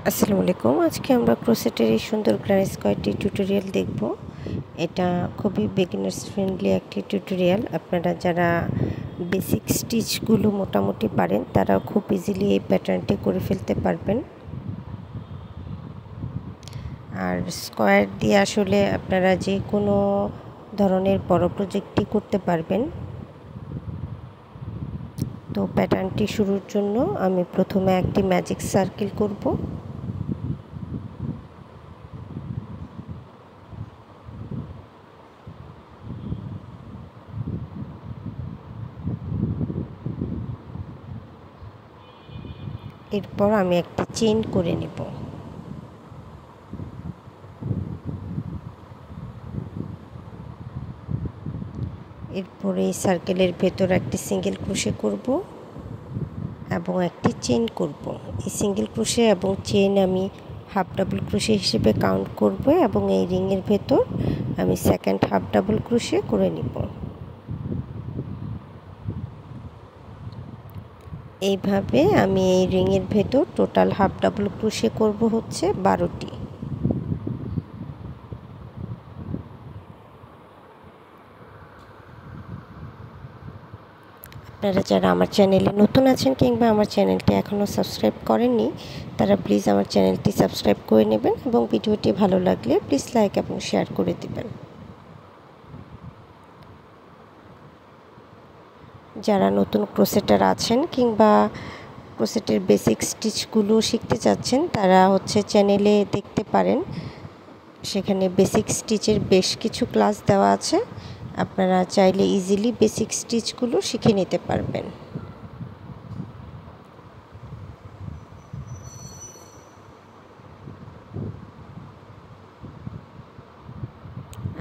আসসালামু আলাইকুম। আজকে আমরা ক্রোশেটের এই সুন্দর গ্রান স্কোয়ারটি টিউটোরিয়াল দেখব। এটা খুবই বিগিনার্স ফ্রেন্ডলি একটি টিউটোরিয়াল। আপনারা যারা বেসিক স্টিচগুলো মোটামুটি পারেন তারা খুব ইজিলি এই প্যাটার্নটি করে ফেলতে পারবেন। আর স্কোয়ার দিয়ে আসলে আপনারা যে কোনো ধরনের বড় প্রজেক্টই করতে পারবেন। তো প্যাটার্নটি শুরুর জন্য আমি প্রথমে একটি ম্যাজিক সার্কেল করব। এরপর আমি একটা চেইন করে নেব। এরপরে এই সার্কেলের ভেতর একটি সিঙ্গেল ক্রোশে করব এবং একটি চেইন করব। এই সিঙ্গেল ক্রোশে এবং চেইন আমি হাফ ডাবল ক্রোশে হিসেবে কাউন্ট করব এবং এই রিংয়ের ভেতর আমি সেকেন্ড হাফ ডাবল ক্রোশে করে নিব। এইভাবে আমি এই রিংয়ের ভেতর টোটাল হাফ ডাবল ক্রোশে করব হচ্ছে 12টি। আপনারা যারা আমার চ্যানেলে নতুন আছেন কিংবা আমার চ্যানেলটি এখনও সাবস্ক্রাইব করেননি তারা প্লিজ আমার চ্যানেলটি সাবস্ক্রাইব করে নেবেন এবং ভিডিওটি ভালো লাগলে প্লিজ লাইক এবং শেয়ার করে দিবেন। যারা নতুন ক্রোশেটার আছেন কিংবা ক্রোশেটের বেসিক স্টিচগুলো শিখতে চাচ্ছেন তারা হচ্ছে চ্যানেলে দেখতে পারেন। সেখানে বেসিক স্টিচের বেশ কিছু ক্লাস দেওয়া আছে। আপনারা চাইলে ইজিলি বেসিক স্টিচগুলো শিখে নিতে পারবেন।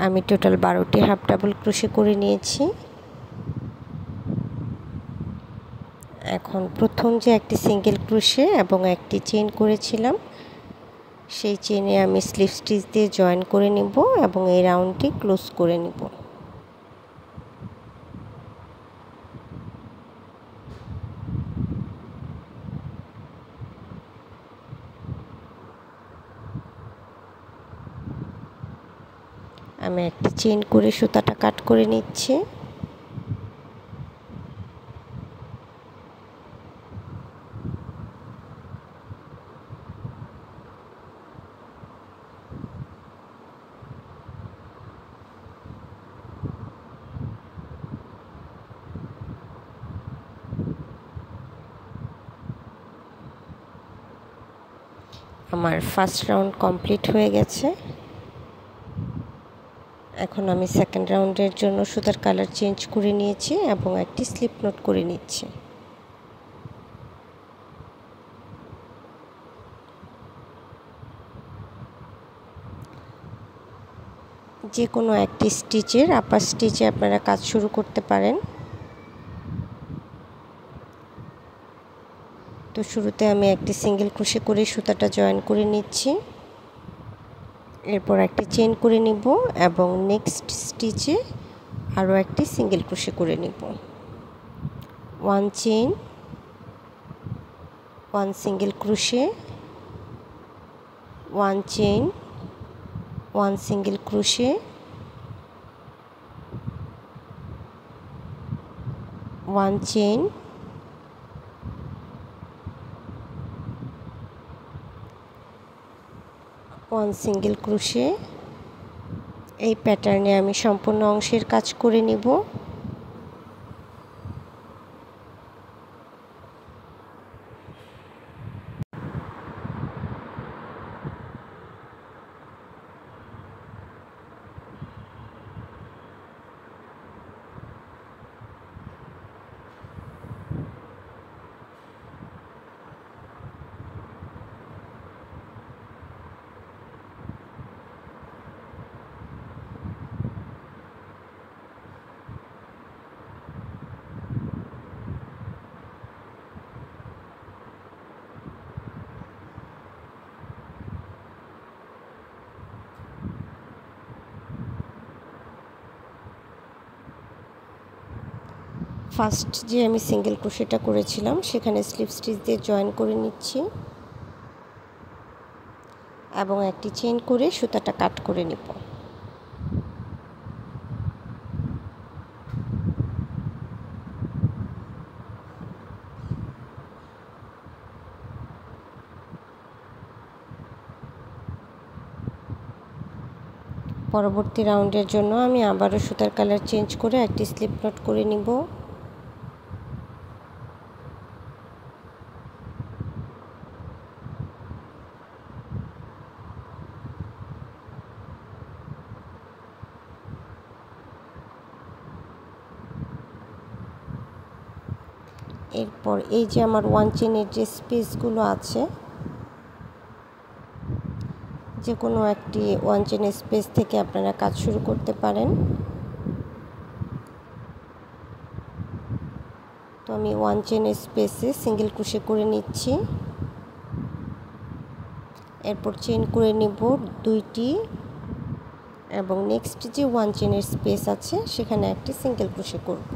আমি টোটাল 12টি হাফ ডাবল ক্রোশে করে নিয়েছি। এখন প্রথম যে একটি সিঙ্গেল ক্রোশে এবং একটি চেইন করেছিলাম সেই চেইনে আমি স্লিপ স্টিচ দিয়ে জয়েন করে নিব এবং এই রাউন্ডটি ক্লোজ করে নিব। আমি একটি চেইন করে সুতাটা কাট করে নিচ্ছি। আমার ফার্স্ট রাউন্ড কমপ্লিট হয়ে গেছে। এখন আমি সেকেন্ড রাউন্ডের জন্য সুতার কালার চেঞ্জ করে নিয়েছি এবং একটি স্লিপ নোট করে নিচ্ছি। যে কোনো একটি স্টিচের আপার স্টিচে আপনারা কাজ শুরু করতে পারেন। তো শুরুতে আমি একটি সিঙ্গেল ক্রোশে করে সুতাটা জয়েন করে নিচ্ছি। এরপর একটি চেইন করে নিব এবং নেক্সট স্টিচে আরও একটি সিঙ্গেল ক্রোশে করে নিব। One chain, one single crochet, one chain, one single crochet, one chain, one single crochet. এই প্যাটার্নে আমি সম্পূর্ণ অংশের কাজ করে নিব। ফার্স্ট যে আমি সিঙ্গেল ক্রোশেটা করেছিলাম সেখানে স্লিপ স্টিচ দিয়ে জয়েন করে নিচ্ছি। এবং একটি চেইন করে সুতাটা কাট করে নেব। পরবর্তী রাউন্ডের জন্য আমি আবারও সুতার কালার চেঞ্জ করে একটি স্লিপ নট করে নিব। এরপর এই যে আমার ওয়ান চেনের যে স্পেসগুলো আছে, যে কোনো একটি ওয়ান চেনের স্পেস থেকে আপনারা কাজ শুরু করতে পারেন। তো আমি ওয়ান চেনের স্পেসে সিঙ্গেল ক্রোশে করে নিচ্ছি। এরপর চেইন করে নিব দুইটি এবং নেক্সট যে ওয়ান চেনের স্পেস আছে সেখানে একটি সিঙ্গেল ক্রোশে করব।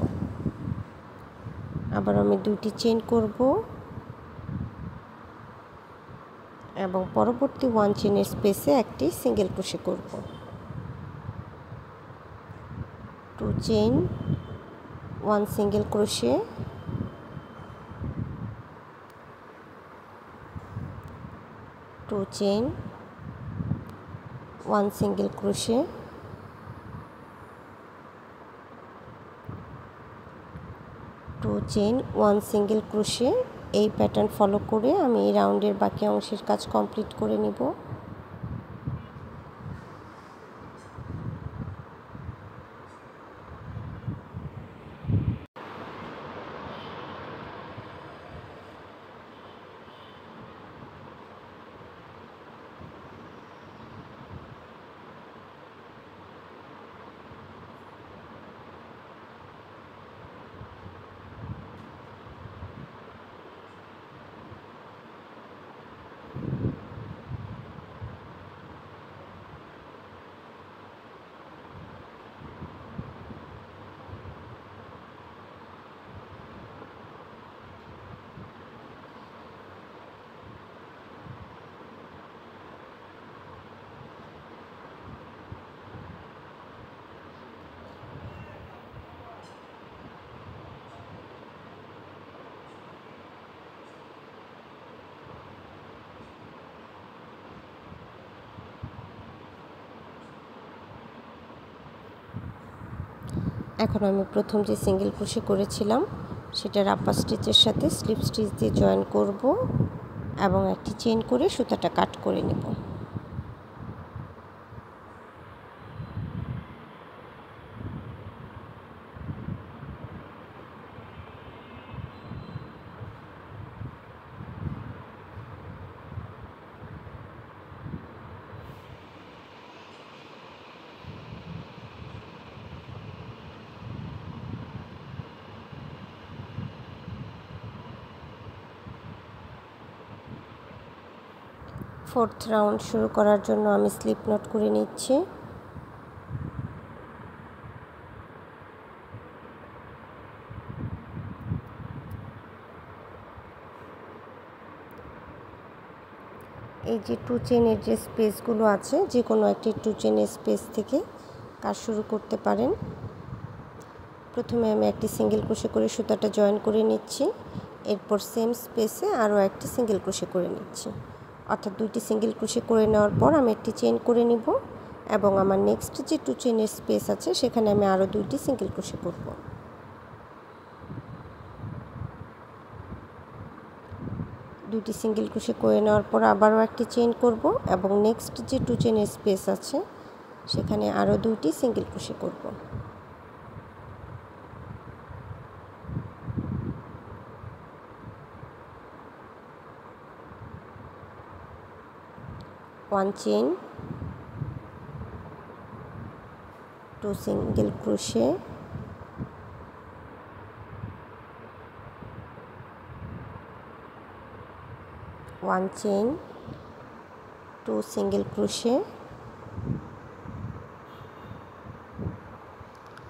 আবার আমি দুইটি চেইন করব এবং পরবর্তী ওয়ান চেনের স্পেসে একটি সিঙ্গেল ক্রোশে করব। Two chain, one single crochet, two chain, one single crochet, two chain, one single crochet. এই প্যাটার্ন ফলো করে আমি এই রাউন্ডের বাকি অংশের কাজ কমপ্লিট করে নিব। এখন আমি প্রথম যে সিঙ্গেল ক্রোশে করেছিলাম সেটার আপার স্টিচের সাথে স্লিপ স্টিচ দিয়ে জয়েন করব এবং একটি চেইন করে সুতাটা কাট করে নেব। ফোর্থ রাউন্ড শুরু করার জন্য আমি স্লিপ নট করে নিচ্ছি। এই যে টু চেনের যে স্পেসগুলো আছে, যে কোনো একটি টু চেনের স্পেস থেকে কাজ শুরু করতে পারেন। প্রথমে আমি একটি সিঙ্গেল ক্রোশে করে সুতাটা জয়েন করে নিচ্ছি। এরপর সেম স্পেসে আরও একটি সিঙ্গেল ক্রোশে করে নিচ্ছি। অর্থাৎ দুইটি সিঙ্গেল ক্রোশে করে নেওয়ার পর আমি একটি চেইন করে নিব এবং আমার নেক্সট যে টু চেনের স্পেস আছে সেখানে আমি আরও দুইটি সিঙ্গেল ক্রোশে করব। দুইটি সিঙ্গেল ক্রোশে করে নেওয়ার পর আবারও একটি চেইন করব এবং নেক্সট যে টু চেনের স্পেস আছে সেখানে আরও দুইটি সিঙ্গেল ক্রোশে করব। One chain, two single crochet, one chain, two single crochet.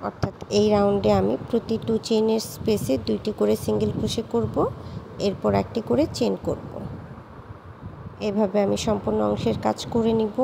অর্থাৎ এই রাউন্ডে আমি প্রতি টু চেইনের স্পেসে দুইটি করে সিঙ্গেল ক্রোশে করব, এরপর একটি করে চেইন করব। এভাবে আমি সম্পূর্ণ অংশের কাজ করে নিব।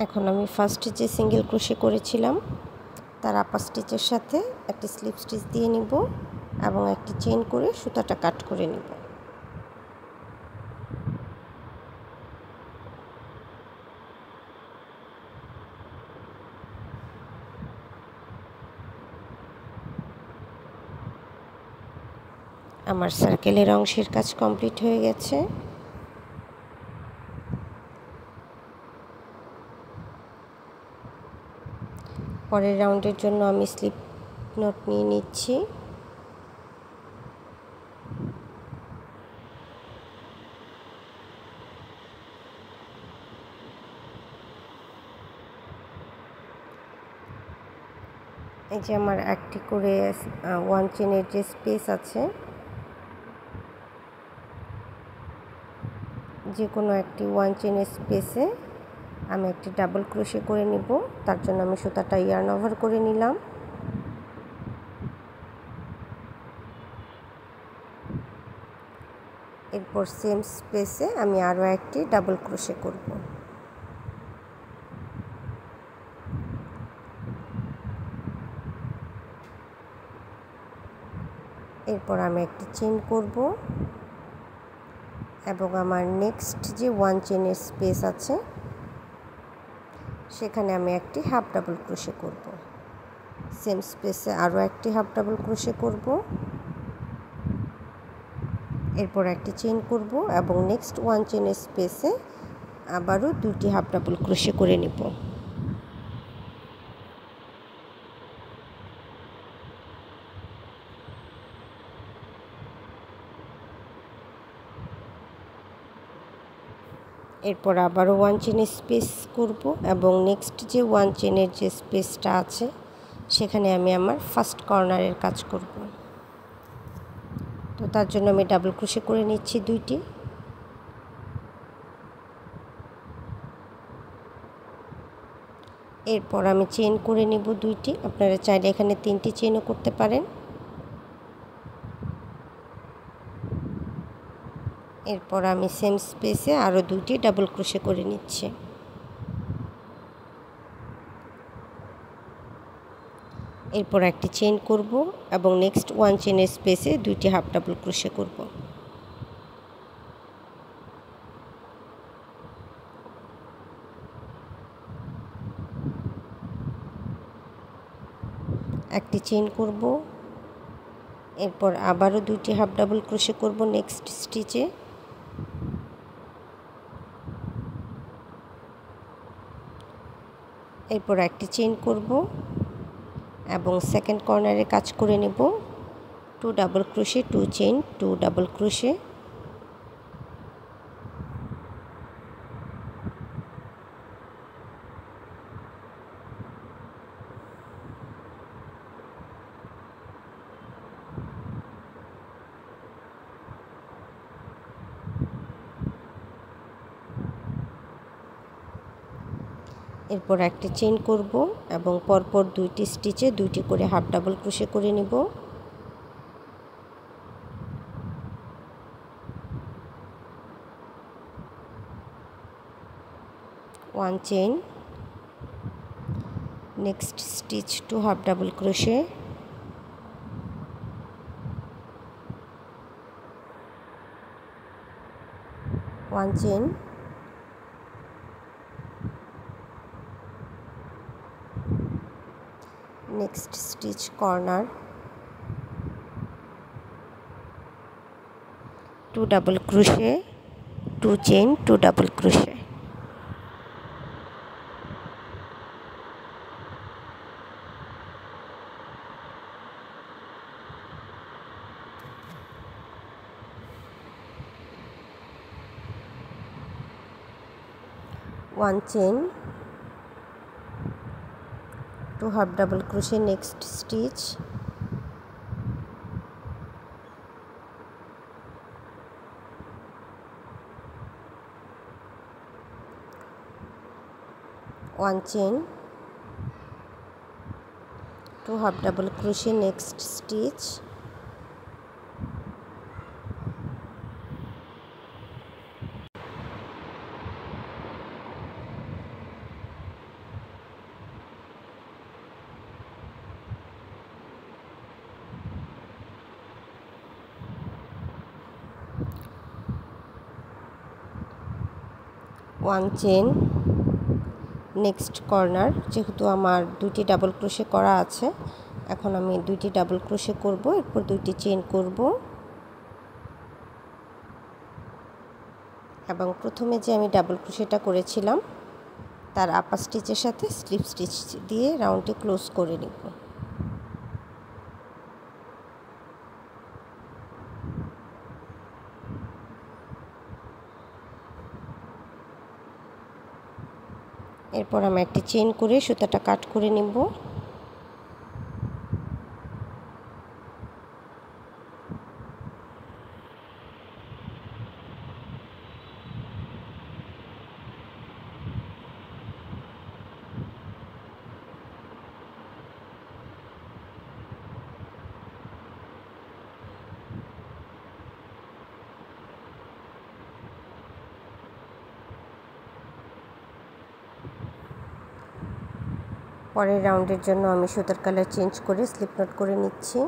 এখন আমি ফার্স্ট যে সিঙ্গেল ক্রোশে করেছিলাম তার আপার স্টিচের সাথে একটি স্লিপ স্টিচ দিয়ে নিব এবং একটি চেইন করে সুতাটা কাট করে নিব। আমার সার্কেলের অংশের কাজ কমপ্লিট হয়ে গেছে। পরের রাউন্ডের জন্য আমি স্লিপ নট নিয়ে নিচ্ছি। এই যে আমার একটি করে ওয়ান চেনের যে স্পেস আছে, যে কোনো একটি ওয়ান চেনের স্পেসে আমি একটি ডাবল ক্রোশে করে নিব। তার জন্য আমি সুতাটা ইয়ার্ন ওভার করে নিলাম। এরপর সেম স্পেসে আমি আরও একটি ডাবল ক্রোশে করব। এরপর আমি একটি চেইন করব এবং আমার নেক্সট যে ওয়ান চেনের স্পেস আছে সেখানে আমি একটি হাফ ডাবল ক্রোশে করব। সেম স্পেসে আরও একটি হাফ ডাবল ক্রোশে করব। এরপর একটি চেইন করব এবং নেক্সট ওয়ান চেনের স্পেসে আবারও দুটি হাফ ডাবল ক্রোশে করে নিব। এরপর আবারও ওয়ান চেনের স্পেস করব এবং নেক্সট যে ওয়ান চেনের যে স্পেসটা আছে সেখানে আমি আমার ফার্স্ট কর্নারের কাজ করব। তো তার জন্য আমি ডাবল ক্রোশে করে নিচ্ছি দুইটি। এরপর আমি চেইন করে নিব দুইটি। আপনারা চাইলে এখানে তিনটি চেইনও করতে পারেন। এরপর আমি সেম স্পেসে আরও দুইটি ডাবল ক্রোশে করে নিচ্ছি। এরপর একটি চেইন করব এবং নেক্সট ওয়ান চেনের স্পেসে দুইটি হাফ ডাবল ক্রোশে করব। একটি চেইন করব, এরপর আবারও দুইটি হাফ ডাবল ক্রোশে করব নেক্সট স্টিচে। এরপর একটি চেইন করব এবং সেকেন্ড কর্নারে কাজ করে নেব। Two double crochet, two chain, two double crochet. এরপর একটি চেইন করব এবং পরপর দুইটি স্টিচে দুইটি করে হাফ ডাবল ক্রোশে করে নিব। One chain, next stitch to half double crochet, 1 chain, next stitch corner, 2 double crochet, 2 chain, 2 double crochet. one chain, 2 half double crochet, next stitch, one chain, 2 half double crochet, next stitch, one chain, next corner. যেহেতু আমার 2টি double crochet করা আছে, এখন আমি 2টি double crochet করব, এরপর 2টি চেইন করব এবং প্রথমে যে আমি ডাবল ক্রোশেটা করেছিলাম তার আপার স্টিচের সাথে স্লিপ স্টিচ দিয়ে রাউন্ডটি ক্লোজ করে নিব। এরপর আমি একটি চেইন করে সুতাটা কাট করে নিব। পরের রাউন্ডের জন্য আমি সুতার কালার চেঞ্জ করে স্লিপ নট করে নিচ্ছি।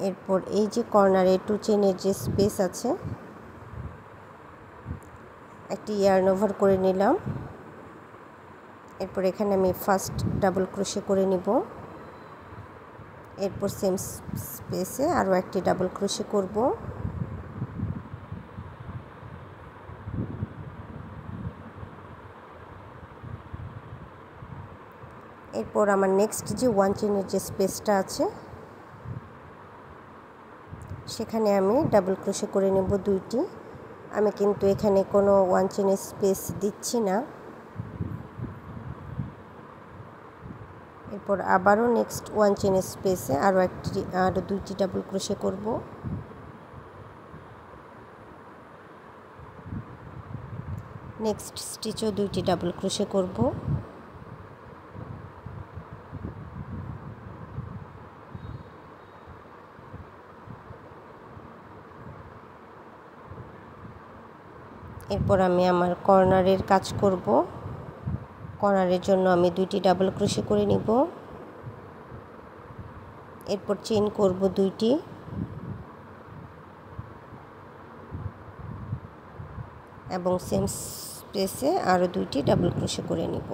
এরপর এই যে কর্নারে 2 চেইনের যে স্পেস আছে, একটি ইয়ার্ন ওভার করে নিলাম। এরপর এখানে আমি ফার্স্ট ডাবল ক্রোশে করে নিব। এরপর সেম স্পেসে আরও একটি ডাবল ক্রোশে করব। এরপর আমার নেক্সট যে 1 চেইনের যে স্পেসটা আছে সেখানে আমি ডাবল ক্রোশে করে নেব 2টি। আমি কিন্তু এখানে কোনো 1 চেইনের স্পেস দিচ্ছি না। এরপর আবারও নেক্সট 1 চেইনের স্পেসে আরও 2টি ডাবল ক্রোশে করব। নেক্সট স্টিচও 2টি ডাবল ক্রোশে করব। এরপর আমি আমার কর্নারের কাজ করব। কর্নারের জন্য আমি 2টি ডাবল ক্রোশে করে নিব। এরপর চেইন করব 2টি, এবং সেম স্পেসে আরও 2টি ডাবল ক্রোশে করে নিব।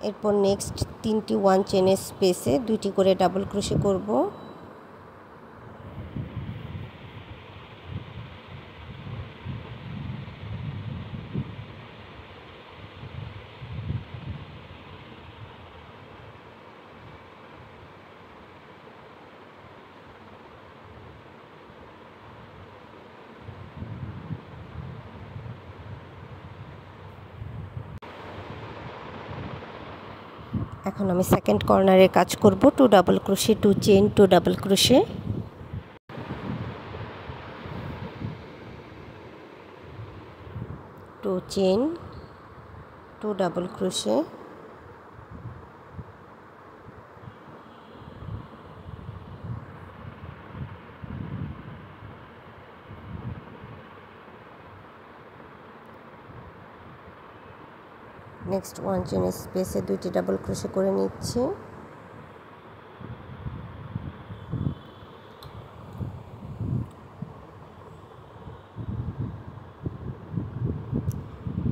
এরপর নেক্সট 3টি 1 চেইনের স্পেসে 2টি করে ডাবল ক্রোশে করব। এখন আমি সেকেন্ড কর্নারে কাজ করব। 2 double crochet, 2 chain, 2 double crochet. To chain, 2 double crochet, next 1 chain স্পেসে 2টি ডাবল ক্রোশে করে নিচ্ছি।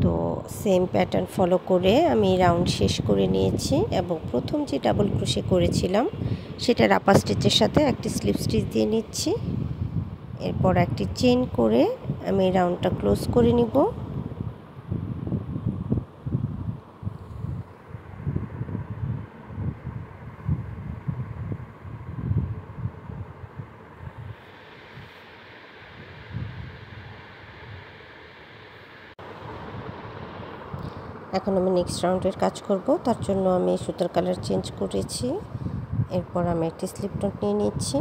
তো সেম প্যাটার্ন ফলো করে আমি রাউন্ড শেষ করে নিয়েছি এবং প্রথম যে ডাবল ক্রোশে করেছিলাম সেটার আপার স্টিচের সাথে একটি স্লিপ স্টিচ দিয়ে নিচ্ছি। এরপর একটি চেন করে আমি রাউন্ডটা ক্লোজ করে নিব। এখন আমি নেক্সট রাউন্ডের কাজ করব। তার জন্য আমি সুতার কালার চেঞ্জ করেছি। এরপর আমি একটি স্লিপ নট নিয়ে নিচ্ছি।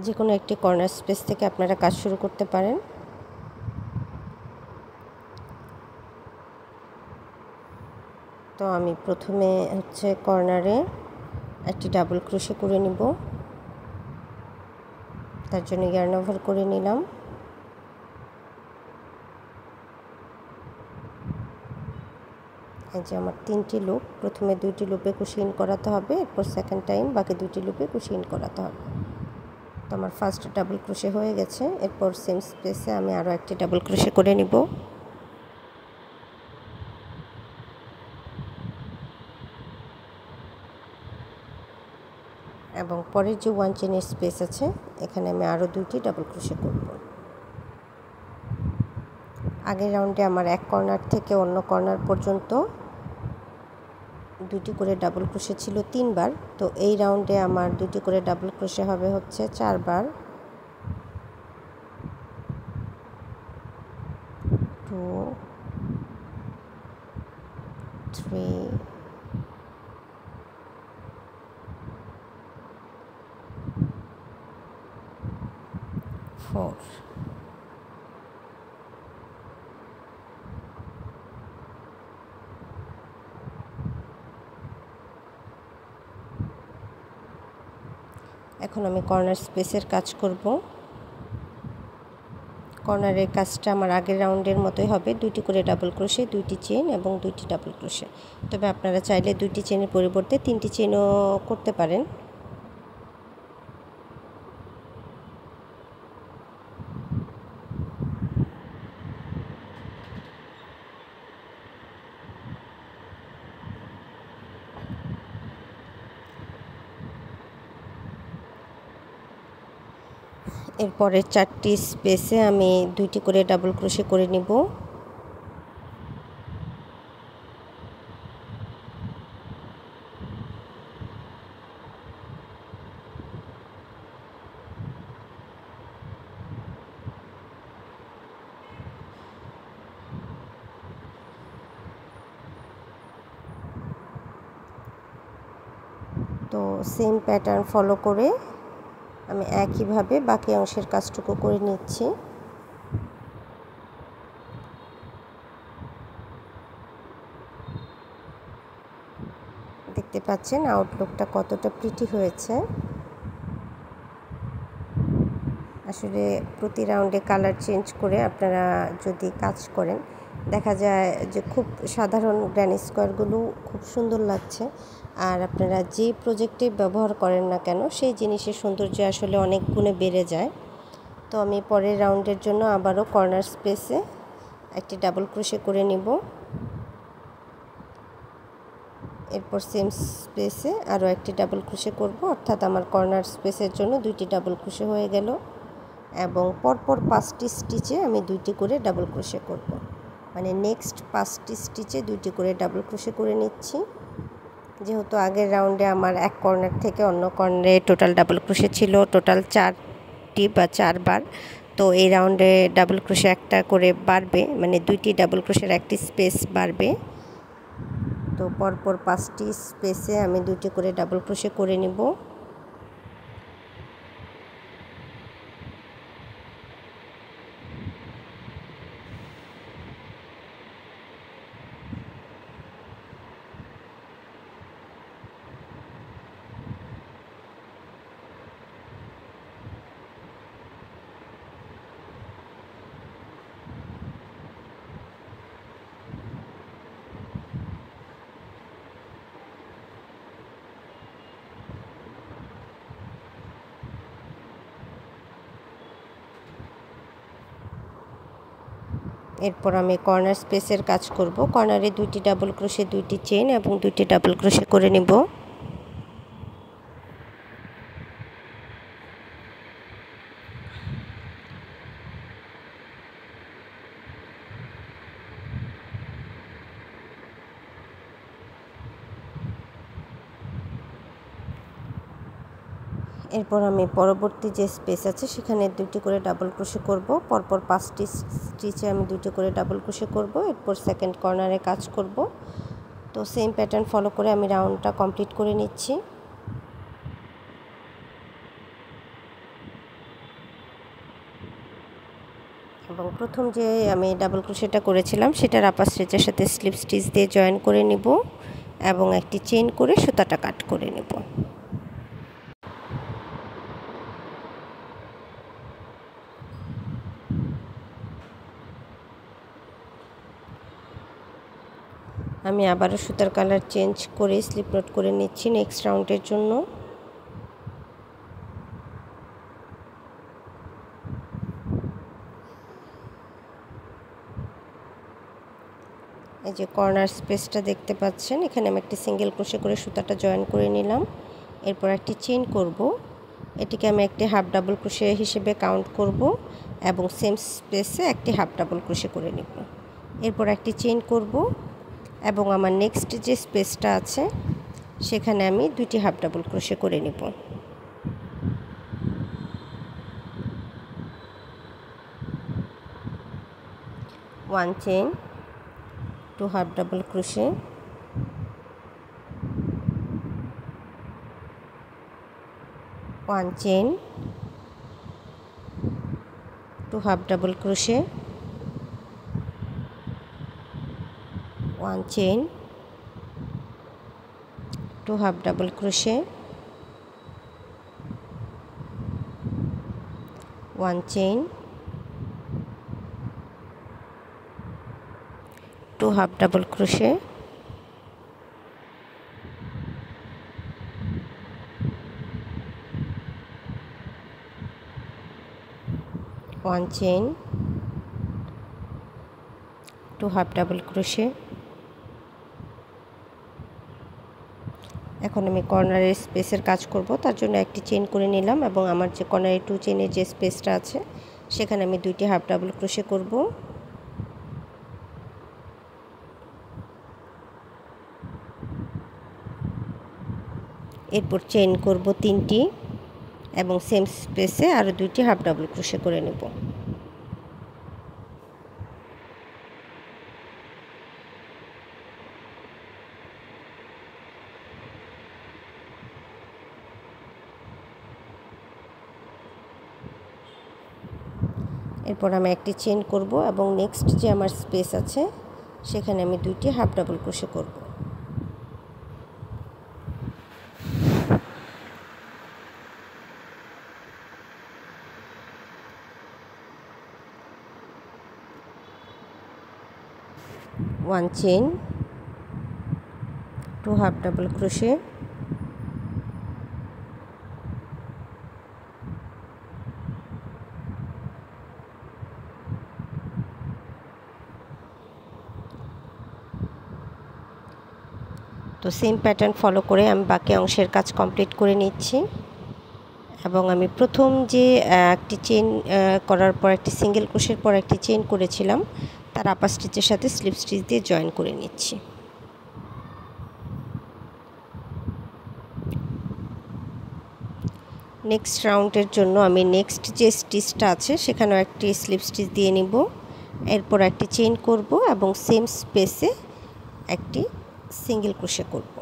যে কোনো একটি কর্নার স্পেস থেকে আপনারা কাজ শুরু করতে পারেন। তো আমি প্রথমে কর্নারে একটি ডাবল ক্রোশে করে নিব। তার জন্য ইয়ার্ন ওভার করে নিলাম। এই যে আমার 3টি লুপ, প্রথমে 2টি লুপে কুশি ইন করাতে হবে, এরপর সেকেন্ড টাইম বাকি 2টি লুপে কুশি ইন করাতে হবে। তো আমার ফার্স্ট ডাবল ক্রোশে হয়ে গেছে। এরপর সেম স্পেসে আমি আরও একটি ডাবল ক্রোশে করে নিব। এবং পরের যে 1 চেনের স্পেস আছে এখানে আমি আরও 2টি ডাবল ক্রোশে করব। আগের রাউন্ডে আমার এক কর্নার থেকে অন্য কর্নার পর্যন্ত 2টি করে ডাবল ক্রোশে ছিল 3 বার। তো এই রাউন্ডে আমার 2টি করে ডাবল ক্রোশে হবে 4 বার। 2 3 4। এখন আমি কর্নার স্পেসের কাজ করব। কর্নারের কাজটা আমার আগের রাউন্ডের মতোই হবে, 2টি করে ডাবল ক্রোশে, 2টি চেন এবং 2টি ডাবল ক্রোশে। তবে আপনারা চাইলে 2টি চেনের পরিবর্তে 3টি চেনও করতে পারেন। এরপরের 4টি স্পেসে আমি 2টি করে ডাবল ক্রোশে করে নিব। তো সেম প্যাটার্ন ফলো করে আমি একইভাবে বাকি অংশের কাজটুকু করে নিচ্ছি। দেখতে পাচ্ছেন আউটলুকটা কতটা প্রিটি হয়েছে। আসলে প্রতি রাউন্ডে কালার চেঞ্জ করে আপনারা যদি কাজ করেন দেখা যায় যে খুব সাধারণ গ্র্যানি স্কোয়ারগুলো খুব সুন্দর লাগছে। আর আপনারা যে প্রজেক্টে ব্যবহার করেন না কেন সেই জিনিসের সৌন্দর্য আসলে অনেক গুণে বেড়ে যায়। তো আমি পরের রাউন্ডের জন্য আবারও কর্নার স্পেসে একটি ডাবল ক্রোশে করে নিব। এরপর সেম স্পেসে আরও একটি ডাবল ক্রোশে করব, অর্থাৎ আমার কর্নার স্পেসের জন্য 2টি ডাবল ক্রোশে হয়ে গেল। এবং পরপর 5টি স্টিচে আমি 2টি করে ডাবল ক্রোশে করব। মানে নেক্সট 5টি স্টিচে 2টি করে ডাবল ক্রোশে করে নিচ্ছি। যেহেতু আগের রাউন্ডে আমার এক কর্নার থেকে অন্য কর্নারে টোটাল ডাবল ক্রোশে ছিল টোটাল 4টি বা 4 বার। তো এই রাউন্ডে ডাবল ক্রোশে একটা করে বাড়বে, মানে 2টি ডাবল ক্রোশের একটি স্পেস বাড়বে। তো পরপর 5টি স্পেসে আমি 2টি করে ডাবল ক্রোশে করে নিব। এরপর আমি কর্নার স্পেসের কাজ করব। কর্নারে 2টি ডাবল ক্রোশে 2টি চেন এবং 2টি ডাবল ক্রোশে করে নেব। এরপর আমি পরবর্তী যে স্পেস আছে সেখানে 2টি করে ডাবল ক্রোশে করব। পরপর 5টি স্টিচে আমি 2টি করে ডাবল ক্রোশে করব। এরপর সেকেন্ড কর্নারে কাজ করব। তো সেম প্যাটার্ন ফলো করে আমি রাউন্ডটা কমপ্লিট করে নিচ্ছি। এবং প্রথম যে আমি ডাবল ক্রোশেটা করেছিলাম সেটার আপার স্টিচের সাথে স্লিপ স্টিচ দিয়ে জয়েন করে নিব এবং একটি চেইন করে সুতাটা কাট করে নেব। আমি আবারও সুতার কালার চেঞ্জ করে স্লিপ নোট করে নিচ্ছি নেক্সট রাউন্ডের জন্য। এই যে কর্নার স্পেসটা দেখতে পাচ্ছেন, এখানে আমি একটি সিঙ্গেল ক্রোশে করে সুতাটা জয়েন করে নিলাম। এরপর একটি চেইন করব, এটিকে আমি একটি হাফ ডাবল ক্রোশে হিসেবে কাউন্ট করব এবং সেম স্পেসে একটি হাফ ডাবল ক্রোশে করে নেব। এরপর একটি চেইন করব এবং আমার নেক্সট যে স্পেসটা আছে সেখানে আমি 2টি হাফ ডাবল ক্রোশে করে নেব। One chain, 2 half double crochet, 1 chain, 2 half double crochet, 1 chain, 2 half double crochet, 1 chain, 2 half double crochet, 1 chain, 2 half double crochet. এখন আমি কর্নারের স্পেসের কাজ করব, তার জন্য একটি চেইন করে নিলাম এবং আমার যে কর্নারে 2 চেইনের যে স্পেসটা আছে সেখানে আমি 2টি হাফ ডাবল ক্রোশে করব। এরপর চেইন করব 3টি এবং সেম স্পেসে আরও 2টি হাফ ডাবল ক্রোশে করে নেব। এরপর আমি একটি চেইন করব এবং নেক্সট যে আমার স্পেস আছে সেখানে আমি 2টি হাফ ডাবল ক্রোশে করব। One chain, 2 half double crochet, তো সেম প্যাটার্ন ফলো করে আমি বাকি অংশের কাজ কমপ্লিট করে নিচ্ছি এবং আমি প্রথম যে একটি চেইন করার পর একটি সিঙ্গেল ক্রোশের পর একটি চেইন করেছিলাম তার আপার স্টিচের সাথে স্লিপ স্টিচ দিয়ে জয়েন করে নিচ্ছি। নেক্সট রাউন্ডের জন্য আমি নেক্সট যে স্টিচটা আছে সেখানেও একটি স্লিপ স্টিচ দিয়ে নিব। এরপর একটি চেইন করব এবং সেম স্পেসে একটি সিঙ্গেল ক্রোশে করব।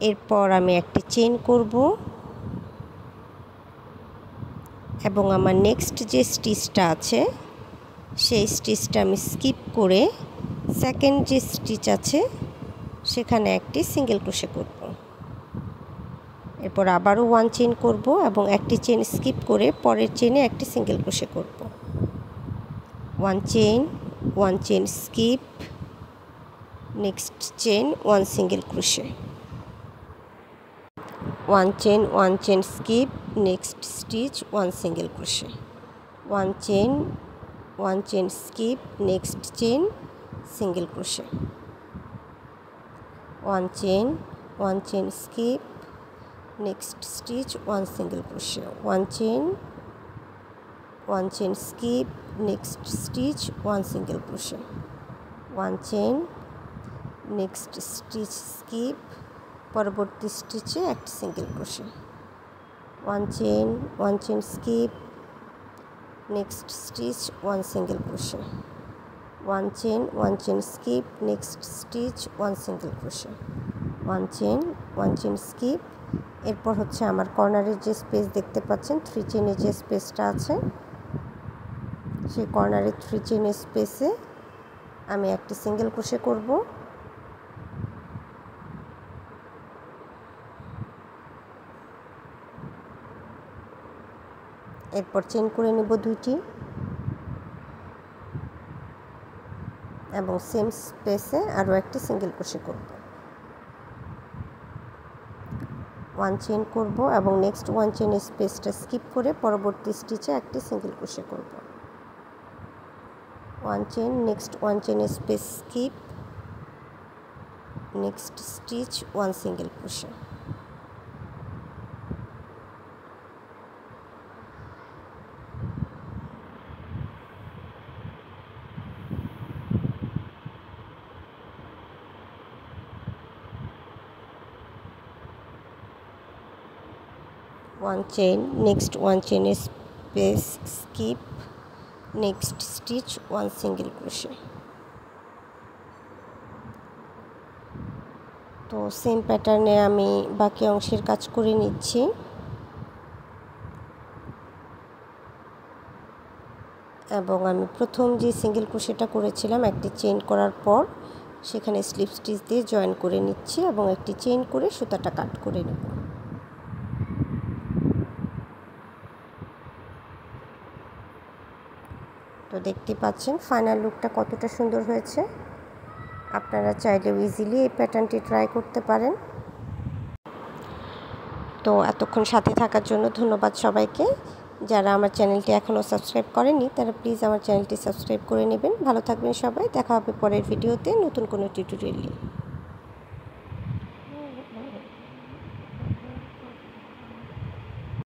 এরপর আমি একটি চেইন করব এবং আমার নেক্সট যে স্টিচটা আছে সেই স্টিচটা আমি স্কিপ করে সেকেন্ড যে স্টিচ আছে সেখানে একটি সিঙ্গেল ক্রোশে করব। এরপর আবারও 1 চেইন করব এবং একটি চেইন স্কিপ করে পরের চেইনে একটি সিঙ্গেল ক্রোশে করব। 1 chain, 1 chain skip, next chain, 1 single crochet, 1 chain, 1 chain skip, next stitch, 1 single crochet, 1 chain, 1 chain skip, next chain single crochet, 1 chain skip, next stitch 1 single crochet, 1 chain skip, next stitch 1 single crochet, 1 chain, next stitch skip, পরবর্তী স্টিচে একটা single crochet, 1 chain skip, next stitch 1 single crochet, 1 chain skip, next stitch 1 single crochet, 1 chain skip। এরপর হচ্ছে আমার কর্নারের যে space দেখতে পাচ্ছেন 3 চেইনের যে স্পেসটা আছে সেই কর্নারের 3 চেইনের স্পেসে আমি একটা সিঙ্গেল ক্রোশে করব, এরপর চেইন করে নেব 2টি এবং সেম স্পেসে আরও একটি সিঙ্গেল ক্রোশে করব, 1 চেইন করব এবং নেক্সট 1 চেইন স্পেসটা স্কিপ করে পরবর্তী স্টিচে একটি সিঙ্গেল ক্রোশে করব, 1 chain, next 1 chain space skip, next stitch 1 single crochet, 1 chain, next 1 chain space skip, next stitch 1 single crochet। তো সেম প্যাটার্নে আমি বাকি অংশের কাজ করে নিচ্ছি, এবং আমি প্রথম যে সিঙ্গেল ক্রোশেটা করেছিলাম একটি চেইন করার পর সেখানে স্লিপ স্টিচ দিয়ে জয়েন করে নিচ্ছি এবং একটি চেইন করে সুতাটা কাট করে নেব। তো দেখতে পাচ্ছেন ফাইনাল লুকটা কতটা সুন্দর হয়েছে। আপনারা চাইলেও ইজিলি এই প্যাটার্নটি ট্রাই করতে পারেন। তো এতক্ষণ সাথে থাকার জন্য ধন্যবাদ সবাইকে। যারা আমার চ্যানেলটি এখনও সাবস্ক্রাইব করেনি তারা প্লিজ আমার চ্যানেলটি সাবস্ক্রাইব করে নেবেন। ভালো থাকবেন সবাই, দেখা হবে পরের ভিডিওতে নতুন কোনো টিউটোরিয়াল নিয়ে।